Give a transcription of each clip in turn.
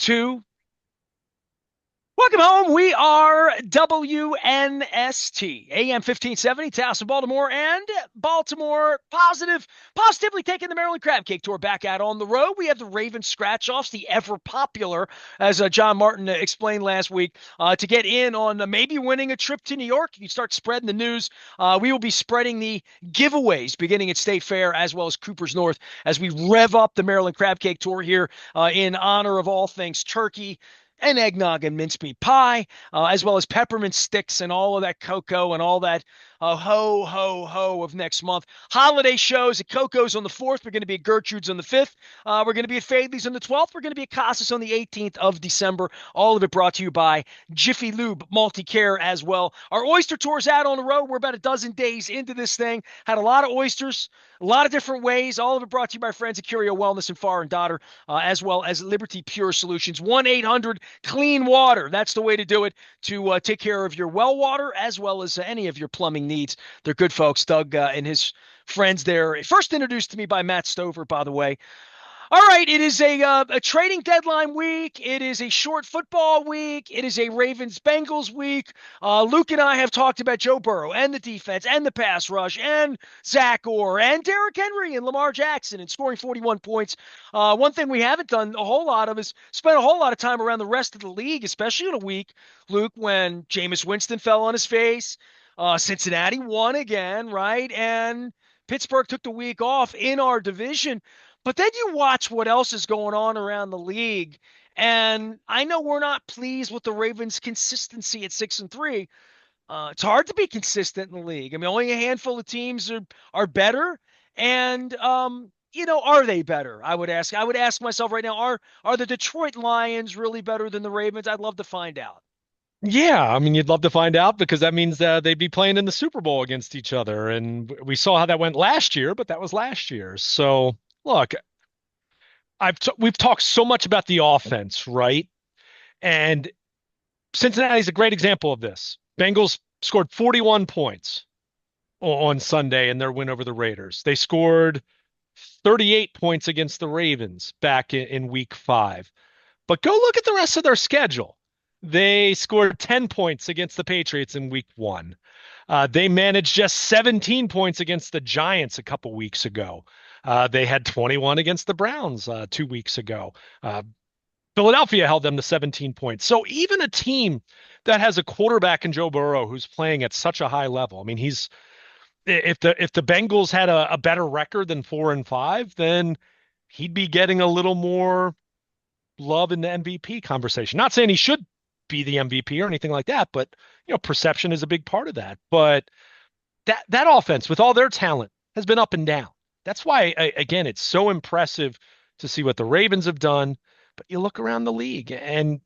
two. Welcome home. We are WNST, AM 1570, Towson, Baltimore, and Baltimore positively taking the Maryland Crab Cake Tour back out on the road. We have the Ravens scratch-offs, the ever popular, as John Martin explained last week, to get in on maybe winning a trip to New York. You start spreading the news. We will be spreading the giveaways beginning at State Fair as well as Cooper's North as we rev up the Maryland Crab Cake Tour here in honor of all things turkey and eggnog and mincemeat pie, as well as peppermint sticks and all of that cocoa and all that ho, ho, ho of next month. Holiday shows at Coco's on the 4th. We're going to be at Gertrude's on the 5th. We're going to be at Fadley's on the 12th. We're going to be at Casas on the 18th of December. All of it brought to you by Jiffy Lube Multi-Care as well. Our oyster tour's out on the road. We're about a dozen days into this thing. Had a lot of oysters, a lot of different ways. All of it brought to you by friends at Curio Wellness and Far and Dotter, as well as Liberty Pure Solutions. 1-800-CLEAN WATER. That's the way to do it to take care of your well water as well as any of your plumbing needs. They're good folks. Doug and his friends there. First introduced to me by Matt Stover, by the way. All right, it is a trading deadline week. It is a short football week. It is a Ravens-Bengals week. Luke and I have talked about Joe Burrow and the defense and the pass rush and Zach Orr and Derrick Henry and Lamar Jackson and scoring 41 points. One thing we haven't done a whole lot of is spent a whole lot of time around the rest of the league, especially in a week, Luke, when Jameis Winston fell on his face. Cincinnati won again, right? And Pittsburgh took the week off in our division. But then you watch what else is going on around the league. And I know we're not pleased with the Ravens' consistency at 6-3. It's hard to be consistent in the league. I mean, only a handful of teams are better. And are they better? I would ask. I would ask myself right now, are the Detroit Lions really better than the Ravens? I'd love to find out. Yeah, I mean, you'd love to find out because that means they'd be playing in the Super Bowl against each other. And we saw how that went last year, but that was last year. So, look, we've talked so much about the offense, right? And Cincinnati's a great example of this. Bengals scored 41 points on Sunday in their win over the Raiders. They scored 38 points against the Ravens back in week 5. But go look at the rest of their schedule. They scored 10 points against the Patriots in week 1. They managed just 17 points against the Giants a couple weeks ago. They had 21 against the Browns 2 weeks ago. Philadelphia held them to 17 points. So even a team that has a quarterback in Joe Burrow who's playing at such a high level, I mean, if the Bengals had a better record than 4-5, then he'd be getting a little more love in the MVP conversation. Not saying he should be the MVP or anything like that, but perception is a big part of that. But that offense with all their talent has been up and down. That's why, again, it's so impressive to see what the Ravens have done. But you look around the league, and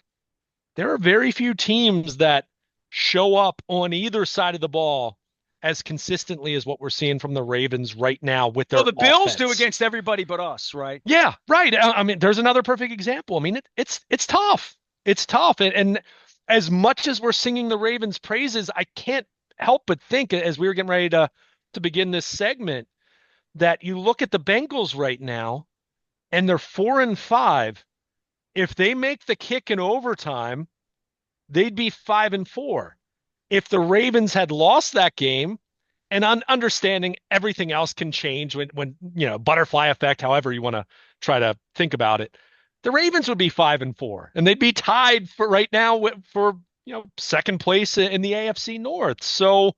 there are very few teams that show up on either side of the ball as consistently as what we're seeing from the Ravens right now with their Well, the Bills do offense. against everybody but us, right? Yeah, right. I mean, there's another perfect example. I mean, it's tough. It's tough. And as much as we're singing the Ravens' praises, I can't help but think as we were getting ready to begin this segment that you look at the Bengals right now and they're 4-5. If they make the kick in overtime, they'd be 5-4. If the Ravens had lost that game, and understanding everything else can change when butterfly effect, however you want to try to think about it, the Ravens would be 5-4, and they'd be tied for right now for second place in the AFC North. So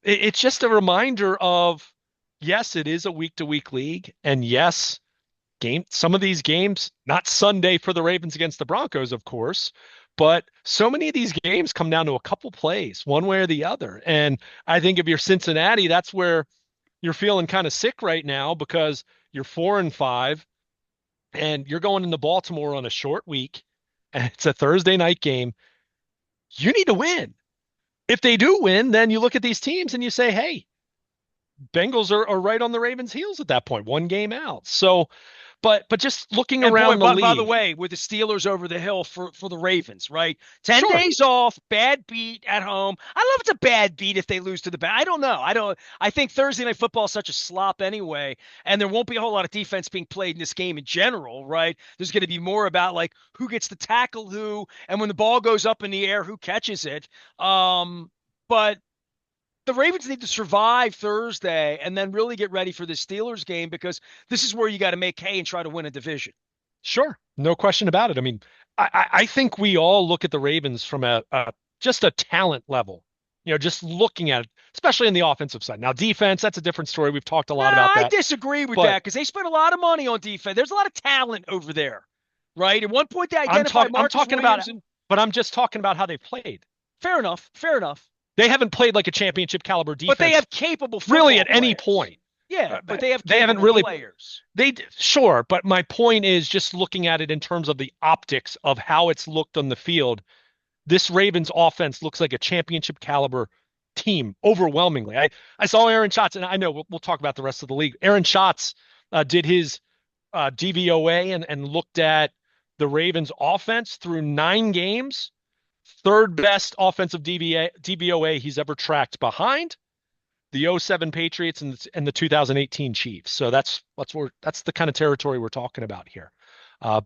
it's just a reminder of, yes, it is a week-to-week league, and yes, some of these games, not Sunday for the Ravens against the Broncos, of course, but so many of these games come down to a couple plays, one way or the other. And I think if you're Cincinnati, that's where you're feeling kind of sick right now because you're 4-5 and you're going into Baltimore on a short week and it's a Thursday night game. You need to win. If they do win, then you look at these teams and you say, hey, Bengals are right on the Ravens' heels at that point, one game out. So, but just looking And boy, around the by the league, way, with the Steelers over the hill for the Ravens, right? 10 sure. days off, bad beat at home. I don't know if it's a bad beat if they lose to the I don't know. I think Thursday night football is such a slop anyway, and there won't be a whole lot of defense being played in this game in general, right? There's going to be more about like who gets to tackle who, and when the ball goes up in the air, who catches it. But the Ravens need to survive Thursday and then really get ready for the Steelers game because this is where you got to make hay and try to win a division. Sure, no question about it. I mean, I think we all look at the Ravens from a just a talent level. Just looking at it, especially on the offensive side. Now, defense, that's a different story. We've talked a No, lot about I that. disagree with But that because they spent a lot of money on defense. There's a lot of talent over there, right? At one point, they I'm identified talking I'm Marcus talking about Williams, and but I'm just talking about how they played. fair enough, fair enough. They haven't played like a championship caliber But they defense have capable really football at any players. point. Yeah, Uh, but they have they haven't capable really players. sure, but my point is just looking at it in terms of the optics of how it's looked on the field. This Ravens offense looks like a championship caliber team overwhelmingly. I saw Aaron Schatz, and I know we'll talk about the rest of the league. Aaron Schatz did his DVOA and looked at the Ravens offense through 9 games. Third best offensive DVOA he's ever tracked behind the '07 Patriots and the 2018 Chiefs. So that's the kind of territory we're talking about here.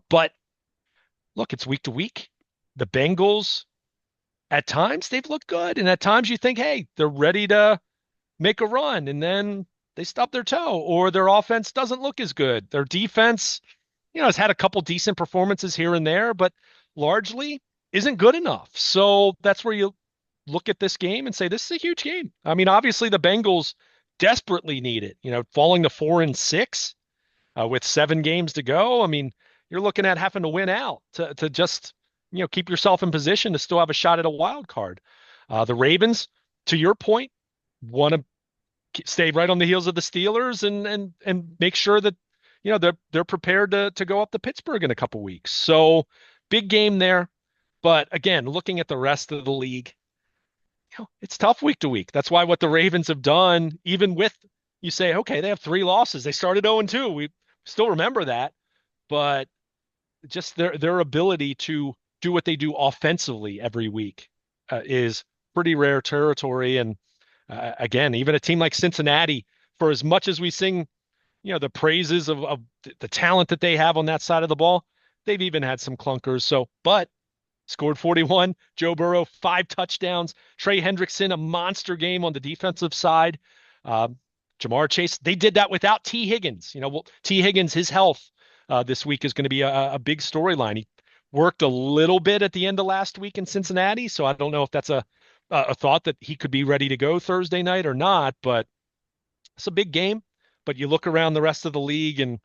But look, it's week to week. The Bengals, at times they've looked good, and at times you think, hey, they're ready to make a run, and then they stub their toe, or their offense doesn't look as good. Their defense, has had a couple decent performances here and there, but largely isn't good enough. So that's where you look at this game and say, this is a huge game. I mean, obviously the Bengals desperately need it, falling to 4-6 with 7 games to go. I mean, you're looking at having to win out to just, keep yourself in position to still have a shot at a wild card. The Ravens, to your point, want to stay right on the heels of the Steelers and make sure that they're prepared to go up to Pittsburgh in a couple weeks. So big game there. But again, looking at the rest of the league, it's tough week to week. That's why what the Ravens have done, even with you say, okay, they have 3 losses. They started 0-2. We still remember that, but just their ability to do what they do offensively every week is pretty rare territory. And again, even a team like Cincinnati, for as much as we sing, the praises of the talent that they have on that side of the ball, they've even had some clunkers. So, but scored 41. Joe Burrow, 5 touchdowns. Trey Hendrickson, a monster game on the defensive side. Jamar Chase, they did that without T. Higgins. T. Higgins, his health this week is going to be a big storyline. He worked a little bit at the end of last week in Cincinnati, so I don't know if that's a thought that he could be ready to go Thursday night or not, but it's a big game. But you look around the rest of the league, and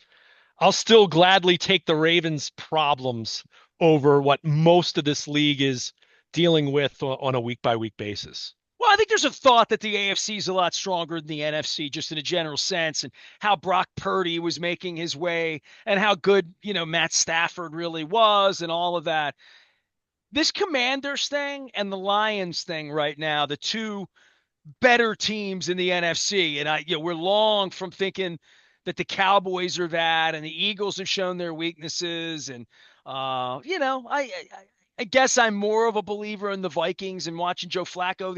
I'll still gladly take the Ravens' problems over what most of this league is dealing with on a week-by-week basis. Well, I think there's a thought that the AFC is a lot stronger than the NFC, just in a general sense, and how Brock Purdy was making his way, and how good Matt Stafford really was, and all of that. This Commanders thing and the Lions thing right now, the two better teams in the NFC, and we're long from thinking that the Cowboys are that, and the Eagles have shown their weaknesses, and I guess I'm more of a believer in the Vikings and watching Joe Flacco.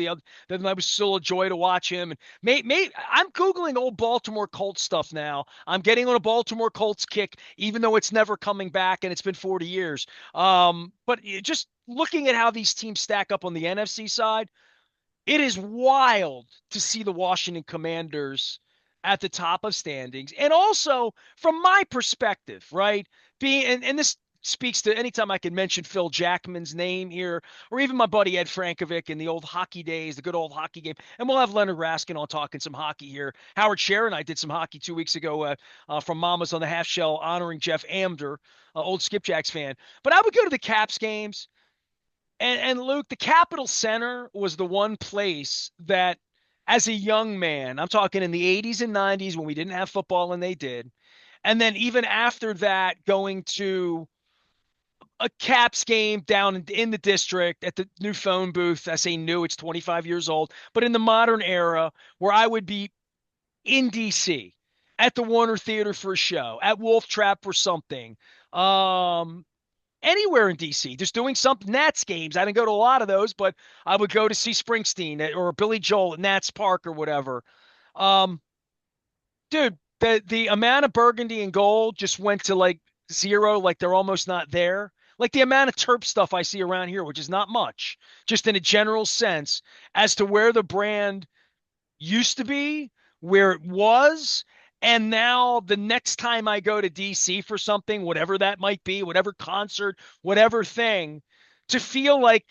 Then I was still a joy to watch him. And I'm googling old Baltimore Colts stuff now. I'm getting on a Baltimore Colts kick, even though it's never coming back and it's been 40 years. But just looking at how these teams stack up on the NFC side, it is wild to see the Washington Commanders at the top of standings. And also, from my perspective, right, and this speaks to anytime I can mention Phil Jackman's name here, or even my buddy Ed Frankovic in the old hockey days, the good old hockey game. And we'll have Leonard Raskin on talking some hockey here. Howard Scher and I did some hockey 2 weeks ago from Mamas on the Half Shell honoring Jeff Amder, old Skipjacks fan. But I would go to the Caps games. And Luke, the Capitol Center was the one place that, as a young man, I'm talking in the 80s and 90s when we didn't have football and they did. And then even after that, going to a Caps game down in the district at the new phone booth. I say new, it's 25 years old, but in the modern era where I would be in DC at the Warner Theater for a show, at Wolf Trap for something, um, anywhere in DC, just doing something. Nats games. I didn't go to a lot of those, but I would go to see Springsteen or Billy Joel at Nats Park or whatever. Um, dude, the amount of burgundy and gold just went to like zero, like they're almost not there. Like the amount of Terp stuff I see around here, which is not much, just in a general sense, as to where the brand used to be, where it was, and now the next time I go to DC for something, whatever that might be, whatever concert, whatever thing, to feel like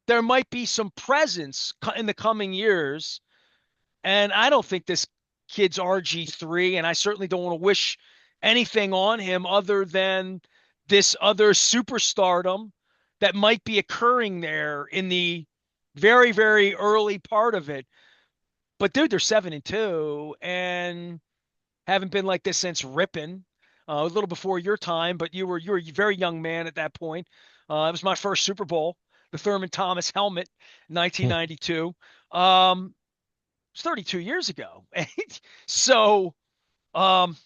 there might be some presence in the coming years. And I don't think this kid's RG3, and I certainly don't want to wish anything on him other than this other superstardom that might be occurring there in the very, very early part of it. But dude, they're 7-2 and haven't been like this since Rippin. A little before your time, but you were a very young man at that point. It was my first Super Bowl, the Thurman Thomas helmet, Hmm. 1992. It's 32 years ago. So, um,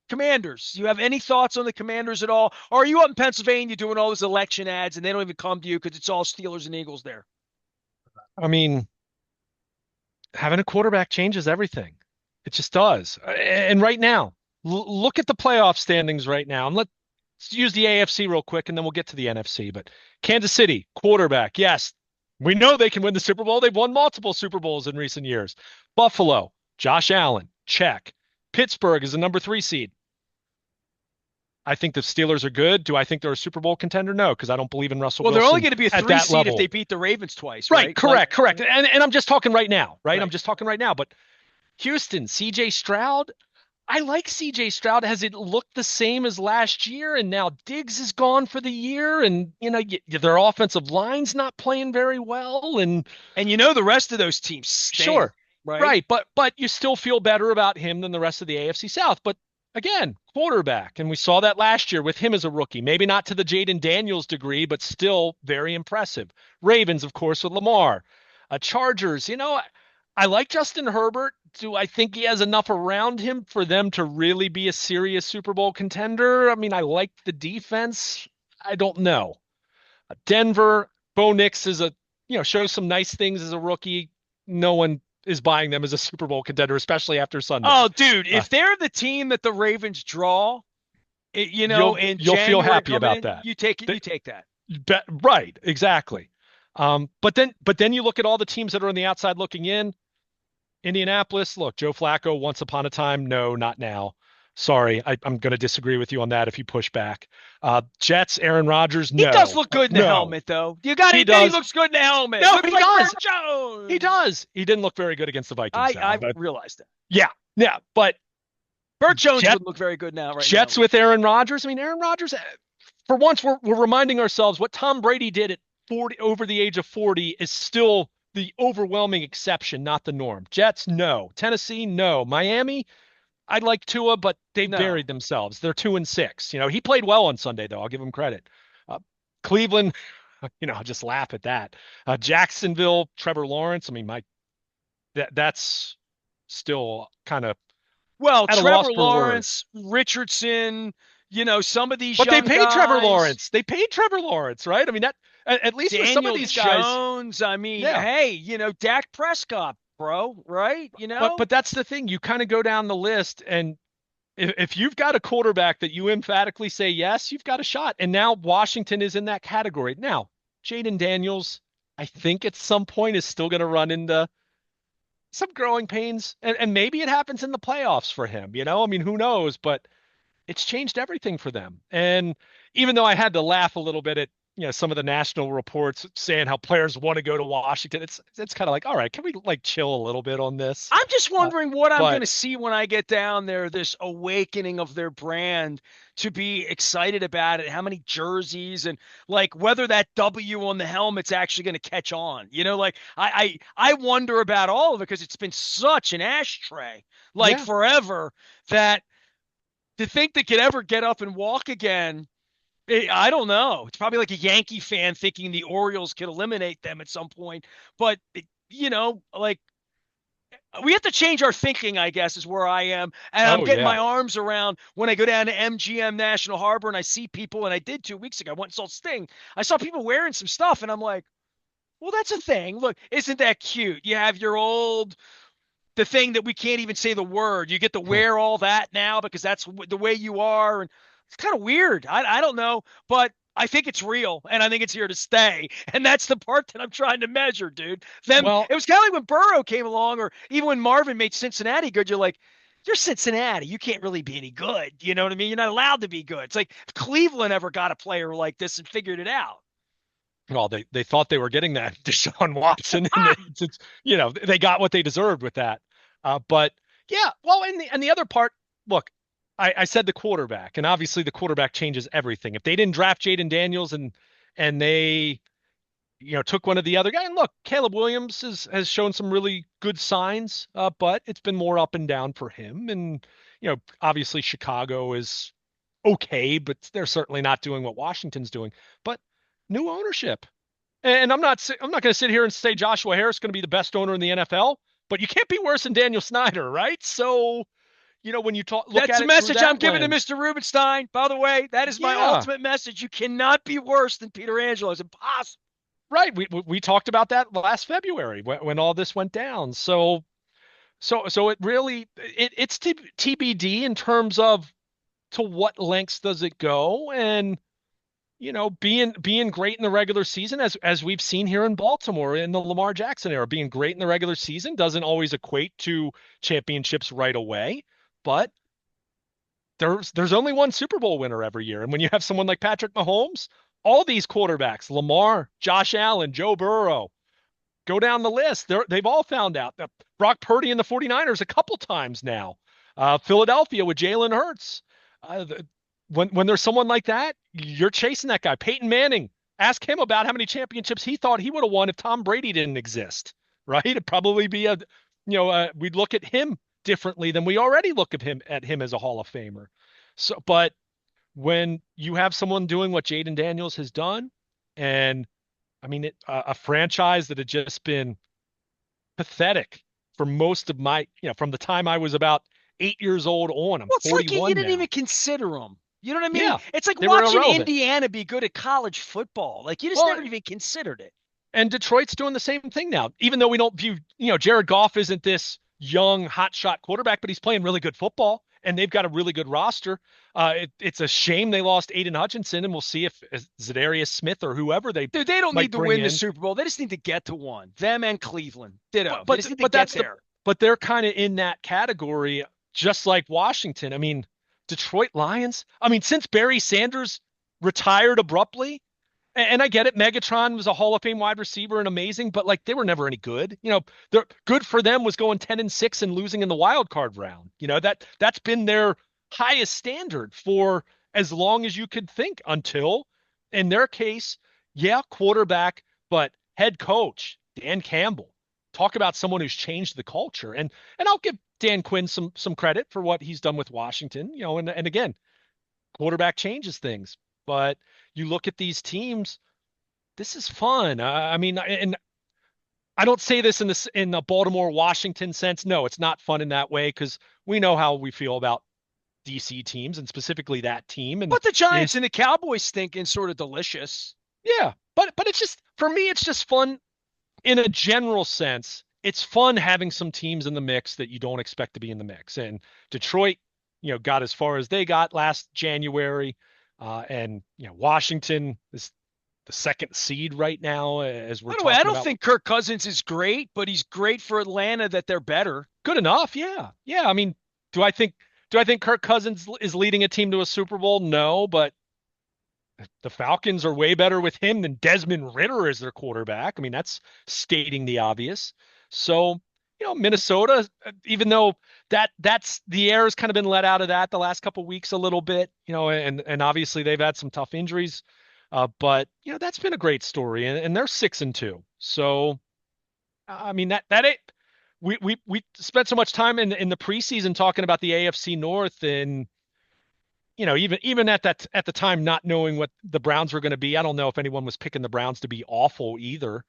Commanders, you have any thoughts on the Commanders at all? Or are you up in Pennsylvania doing all those election ads and they don't even come to you because it's all Steelers and Eagles there? I mean, having a quarterback changes everything. It just does. And right now, look at the playoff standings right now. And let's use the AFC real quick, and then we'll get to the NFC. But Kansas City, quarterback, yes, we know they can win the Super Bowl. They've won multiple Super Bowls in recent years. Buffalo, Josh Allen, check. Pittsburgh is the number 3 seed. I think the Steelers are good. Do I think they're a Super Bowl contender? No, because I don't believe in Russell Well, they're only Wilson going to be a at three that seed if they level. beat the Ravens twice, Right, right? Like, correct. And I'm just talking right now, right? I'm right. just talking right now. But Houston, CJ Stroud, I like CJ Stroud. Has it looked the same as last year? And now Diggs is gone for the year, and their offensive line's not playing very well. And And you know the rest of those teams stink, sure, right? right, but you still feel better about him than the rest of the AFC South. But again, quarterback, and we saw that last year with him as a rookie. Maybe not to the Jaden Daniels degree, but still very impressive. Ravens, of course, with Lamar. Chargers, I like Justin Herbert. Do I think he has enough around him for them to really be a serious Super Bowl contender? I mean, I like the defense. I don't know. Denver, Bo Nix is shows some nice things as a rookie. No one is buying them as a Super Bowl contender, especially after Sunday. Oh, dude, Uh, if they're the team that the Ravens draw, you'll in you'll feel January happy coming about in, that. you take it. You Th- take that. right, exactly. But then you look at all the teams that are on the outside looking in. Indianapolis, look, Joe Flacco, once upon a time, no, not now. Sorry, I'm going to disagree with you on that if you push back. Jets, Aaron Rodgers, He does no, look good in the no, helmet, though. You got to he admit, he does. looks good in the helmet. No, Looks he like does. Bert He Jones. does. He didn't look very good against the Vikings, though. I But realized that. yeah, yeah. But Bert Jones Jet wouldn't look very good now, right in the Jets helmet. with Aaron Rodgers. I mean, Aaron Rodgers. For once, we're reminding ourselves what Tom Brady did at 40, over the age of 40, is still the overwhelming exception, not the norm. Jets, no. Tennessee, no. Miami, I'd like Tua, but they've No. buried themselves. They're 2-6. He played well on Sunday, though. I'll give him credit. Uh, Cleveland, I'll just laugh at that. Jacksonville, Trevor Lawrence. I mean, that's still kind of Well, at a loss Trevor for words. Lawrence, Richardson, some of these But they young paid Trevor guys, Lawrence. They paid Trevor Lawrence, right? I mean, that at least with some of Daniel these guys, Jones. I mean, yeah. hey, Dak Prescott, bro, right? But that's the thing. You kind of go down the list, and if you've got a quarterback that you emphatically say yes, you've got a shot. And now Washington is in that category. Now, Jaden Daniels, I think at some point is still going to run into some growing pains, and maybe it happens in the playoffs for him. I mean, who knows? But it's changed everything for them. And even though I had to laugh a little bit at some of the national reports saying how players want to go to Washington, it's kind of like, all right, can we like chill a little bit on this? I'm just Uh, wondering what I'm going but to see when I get down there, this awakening of their brand to be excited about it, how many jerseys and like whether that W on the helmet's actually going to catch on. Like I wonder about all of it because it's been such an ashtray like yeah, forever that to think they could ever get up and walk again, I don't know. It's probably like a Yankee fan thinking the Orioles could eliminate them at some point. But, like we have to change our thinking, I guess, is where I am. And I'm Oh getting yeah. my arms around when I go down to MGM National Harbor and I see people, and I did 2 weeks ago. I went and saw Sting. I saw people wearing some stuff, and I'm like, well, that's a thing. Look, isn't that cute? You have your old the thing that we can't even say the word. You get to wear all that now because that's the way you are, and it's kind of weird. I don't know, but I think it's real, and I think it's here to stay. And that's the part that I'm trying to measure, dude. Them. Well, It was kind of like when Burrow came along, or even when Marvin made Cincinnati good. You're like, you're Cincinnati. You can't really be any good. You know what I mean? You're not allowed to be good. It's like if Cleveland ever got a player like this and figured it out. well, they thought they were getting that Deshaun Watson, and they got what they deserved with that. But yeah, well, and the other part, look, I said the quarterback, and obviously the quarterback changes everything. If they didn't draft Jaden Daniels and they took one of the other guy, and look, Caleb Williams has shown some really good signs, but it's been more up and down for him. And obviously Chicago is okay, but they're certainly not doing what Washington's doing. But new ownership. And I'm not going to sit here and say Joshua Harris is going to be the best owner in the NFL, but you can't be worse than Daniel Snyder, right? So, when you look That's at the it through message I'm that giving to lens, Mr. Rubenstein. By the way, that is my yeah, ultimate message. You cannot be worse than Peter Angelo. It's impossible. right. We talked about that last February when all this went down. So it really it's TBD in terms of to what lengths does it go, and being great in the regular season, as we've seen here in Baltimore in the Lamar Jackson era, being great in the regular season doesn't always equate to championships right away, but there's only one Super Bowl winner every year. And when you have someone like Patrick Mahomes, all these quarterbacks, Lamar, Josh Allen, Joe Burrow, go down the list. They've all found out that Brock Purdy and the 49ers a couple times now. Philadelphia with Jalen Hurts. Uh, when there's someone like that, you're chasing that guy. Peyton Manning, ask him about how many championships he thought he would have won if Tom Brady didn't exist, right? It'd probably be we'd look at him differently than we already look at him as a Hall of Famer. So, but when you have someone doing what Jaden Daniels has done, and I mean, a franchise that had just been pathetic for most of from the time I was about 8 years old on. I'm Well, it's like you 41 didn't even now. consider them. You know what I mean? Yeah, It's like they were watching irrelevant. Indiana be good at college football. Like you just Well, never even considered it. and Detroit's doing the same thing now. Even though we don't view, Jared Goff isn't this young hotshot quarterback, but he's playing really good football, and they've got a really good roster. It's a shame they lost Aiden Hutchinson, and we'll see if Zadarius Smith or whoever they Dude, they don't might need to bring win the in. Super Bowl. They just need to get to one. Them and Cleveland. Ditto. But They but just need to but get that's the there. but they're kind of in that category, just like Washington. I mean, Detroit Lions. I mean, since Barry Sanders retired abruptly, and I get it, Megatron was a Hall of Fame wide receiver and amazing, but like they were never any good. They're good for them was going 10-6 and losing in the wild card round. That's been their highest standard for as long as you could think until, in their case, yeah, quarterback, but head coach Dan Campbell. Talk about someone who's changed the culture, and I'll give Dan Quinn some credit for what he's done with Washington. And again, quarterback changes things, but you look at these teams, this is fun. I mean, and I don't say this in the Baltimore Washington sense. No, it's not fun in that way because we know how we feel about DC teams and specifically that team. And But the Giants it's and the Cowboys thinking sort of delicious. yeah, but it's just for me, it's just fun in a general sense. It's fun having some teams in the mix that you don't expect to be in the mix. And Detroit, got as far as they got last January, and Washington is the second seed right now, as we're By the way, I talking don't about. think Kirk Cousins is great, but he's great for Atlanta that they're better. Good enough, yeah, yeah. I mean, do I think do I think Kirk Cousins is leading a team to a Super Bowl? No, but the Falcons are way better with him than Desmond Ritter as their quarterback. I mean, that's stating the obvious. So, Minnesota, even though that's the air has kind of been let out of that the last couple of weeks a little bit, and obviously they've had some tough injuries, but that's been a great story, and they're 6-2. So, I mean that it. We spent so much time in the preseason talking about the AFC North, and even at the time, not knowing what the Browns were going to be, I don't know if anyone was picking the Browns to be awful either.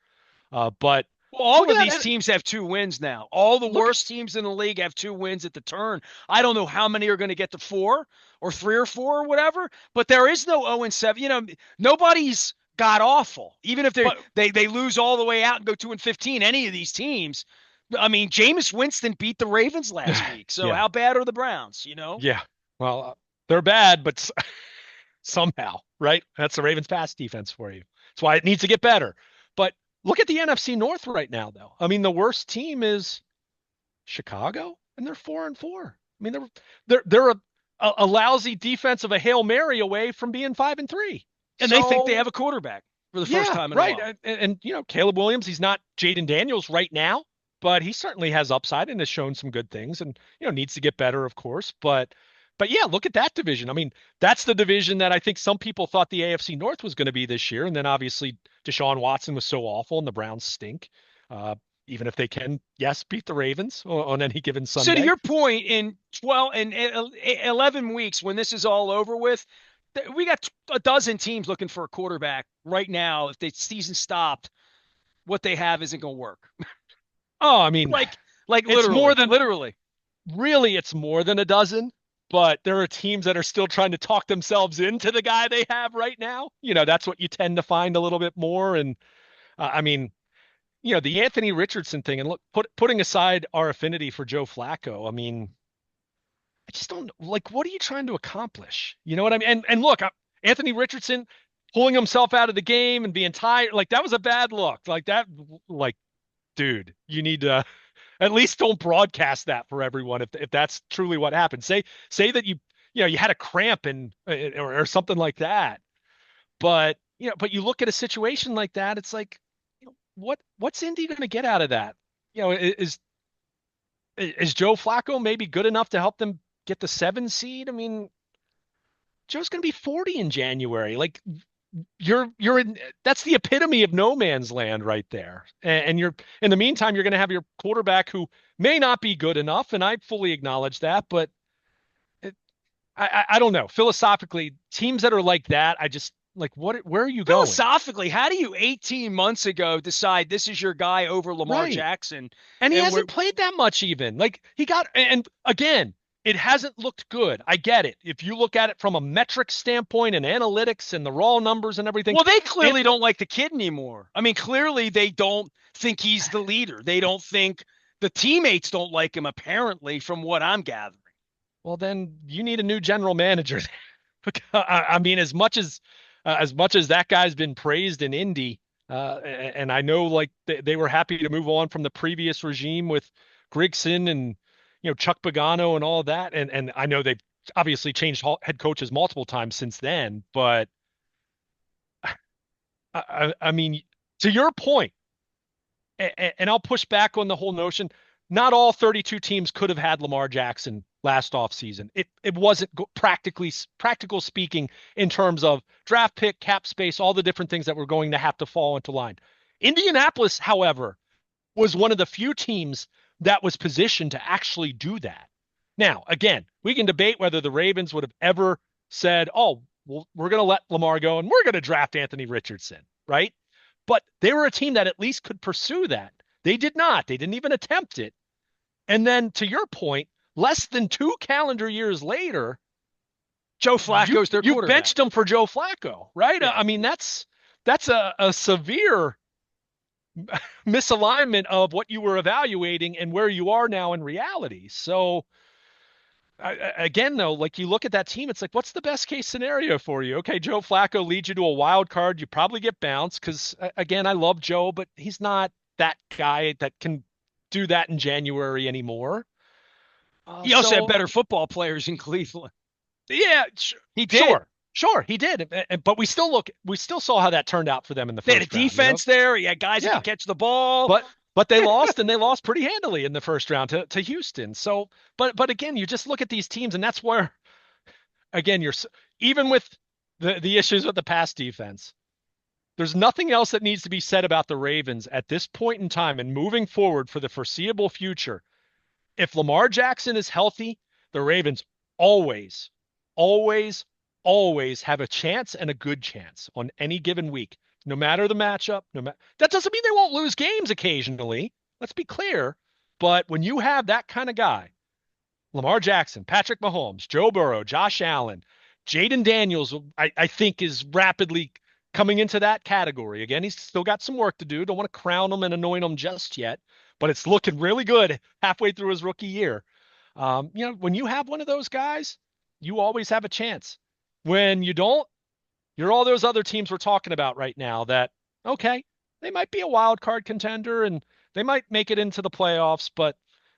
But Well, Look all of at these that. teams have 2 wins now. All the Look at worst teams in the league have 2 wins at the turn. I don't know how many are going to get to 4 or 3 or 4 or whatever, but there is no 0-7. Nobody's god awful. Even if but they lose all the way out and go 2-15, any of these teams. I mean, Jameis Winston beat the Ravens last week. So yeah. how bad are the Browns? Yeah. Well, they're bad, but somehow, right? That's the Ravens pass defense for you. That's why it needs to get better. But look at the NFC North right now, though. I mean, the worst team is Chicago, and they're 4-4. I mean, they're a lousy defense of a Hail Mary away from being 5-3. And they think they So have a quarterback for the first yeah, time in a right. while. And Caleb Williams, he's not Jaden Daniels right now, but he certainly has upside and has shown some good things and needs to get better, of course. But yeah, look at that division. I mean, that's the division that I think some people thought the AFC North was going to be this year. And then obviously Deshaun Watson was so awful and the Browns stink. Even if they can, yes, beat the Ravens on any given So to Sunday. your point, in 12 and 11 weeks, when this is all over with, we got a dozen teams looking for a quarterback right now. If the season stopped, what they have isn't going to work. Oh, I mean, like, like it's more literally, than literally. really, it's more than a dozen, but there are teams that are still trying to talk themselves into the guy they have right now. That's what you tend to find a little bit more. And I mean, the Anthony Richardson thing, and look, putting aside our affinity for Joe Flacco, I mean, I just don't like, what are you trying to accomplish? You know what I mean? And look, Anthony Richardson pulling himself out of the game and being tired, like that was a bad look. Like that, like, dude, you need to at least don't broadcast that for everyone if that's truly what happened. Say that you had a cramp and or something like that. But but you look at a situation like that, it's like, what's Indy going to get out of that? Is Joe Flacco maybe good enough to help them get the 7 seed? I mean, Joe's going to be 40 in January. Like you're in, that's the epitome of no man's land right there. And you're in the meantime, you're going to have your quarterback who may not be good enough, and I fully acknowledge that, but it, I don't know. Philosophically, teams that are like that, I just like, where are you going? Philosophically, how do you 18 months ago decide this is your guy over Lamar Right. Jackson? And he And we're hasn't played that much even. Like he got, and again, it hasn't looked good. I get it. If you look at it from a metric standpoint and analytics and the raw numbers and everything, Well, they it, clearly don't like the kid anymore. I mean, clearly they don't think he's the leader. They don't think the teammates don't like him, apparently, from what I'm gathering. well, then you need a new general manager. I mean, as much as that guy's been praised in Indy, and I know like they were happy to move on from the previous regime with Grigson and Chuck Pagano and all that, and I know they've obviously changed head coaches multiple times since then, but I mean, to your point, and I'll push back on the whole notion. Not all 32 teams could have had Lamar Jackson last offseason. It wasn't practical speaking in terms of draft pick, cap space, all the different things that were going to have to fall into line. Indianapolis, however, was one of the few teams that was positioned to actually do that. Now, again, we can debate whether the Ravens would have ever said, "Oh, well, we're going to let Lamar go and we're going to draft Anthony Richardson," right? But they were a team that at least could pursue that. They did not. They didn't even attempt it. And then to your point, less than 2 calendar years later, Joe you Flacco's their you quarterback. benched him for Joe Flacco, right? Yeah. I mean, that's a severe misalignment of what you were evaluating and where you are now in reality. So again, though, like you look at that team, it's like, what's the best case scenario for you? Okay, Joe Flacco leads you to a wild card. You probably get bounced because, again, I love Joe, but he's not that guy that can do that in January anymore. He also had So better football players in Cleveland. yeah, He did. sure, he did. But we still saw how that turned out for them in the They had a first round. defense there. He had guys that Yeah, could catch the ball. but they lost and they lost pretty handily in the first round to Houston. So, but again, you just look at these teams, and that's where again even with the issues with the pass defense. There's nothing else that needs to be said about the Ravens at this point in time and moving forward for the foreseeable future. If Lamar Jackson is healthy, the Ravens always, always, always have a chance and a good chance on any given week no matter the matchup. That doesn't mean they won't lose games occasionally. Let's be clear. But when you have that kind of guy, Lamar Jackson, Patrick Mahomes, Joe Burrow, Josh Allen, Jaden Daniels, I think is rapidly coming into that category. Again, he's still got some work to do. Don't want to crown him and anoint him just yet, but it's looking really good halfway through his rookie year. When you have one of those guys, you always have a chance. When you don't, you're all those other teams we're talking about right now that, okay, they might be a wild card contender and they might make it into the playoffs, but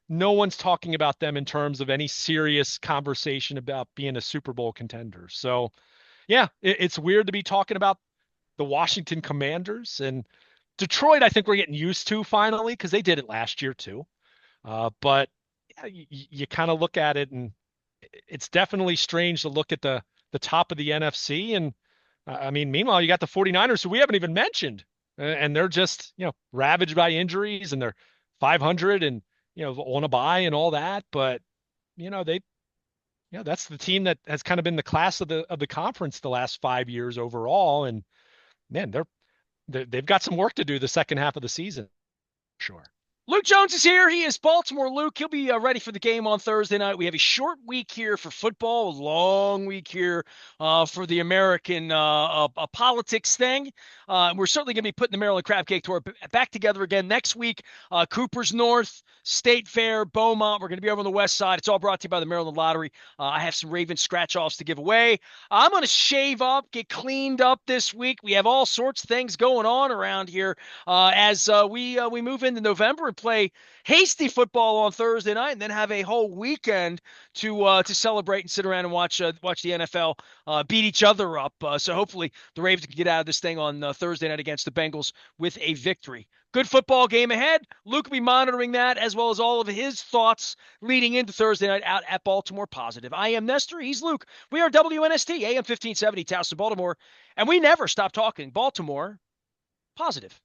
no one's talking about them in terms of any serious conversation about being a Super Bowl contender. So, yeah, it's weird to be talking about the Washington Commanders and Detroit. I think we're getting used to finally because they did it last year too. But yeah, you kind of look at it and it's definitely strange to look at the top of the NFC. And I mean, meanwhile, you got the 49ers who we haven't even mentioned, and they're just, ravaged by injuries and they're 500 and, on a bye and all that. But, they, that's the team that has kind of been the class of the conference the last 5 years overall. And man, they've got some work to do the second half of the season. Sure. Luke Jones is here. He is Baltimore Luke. He'll be ready for the game on Thursday night. We have a short week here for football, a long week here for the American politics thing. We're certainly going to be putting the Maryland Crab Cake Tour back together again next week. Cooper's North, State Fair, Beaumont. We're going to be over on the west side. It's all brought to you by the Maryland Lottery. I have some Ravens scratch-offs to give away. I'm going to shave up, get cleaned up this week. We have all sorts of things going on around here as we move into November and play hasty football on Thursday night, and then have a whole weekend to celebrate and sit around and watch the NFL beat each other up. So hopefully the Ravens can get out of this thing on Thursday night against the Bengals with a victory. Good football game ahead. Luke will be monitoring that as well as all of his thoughts leading into Thursday night out at Baltimore Positive. I am Nestor. He's Luke. We are WNST, AM 1570, Towson, Baltimore, and we never stop talking Baltimore Positive.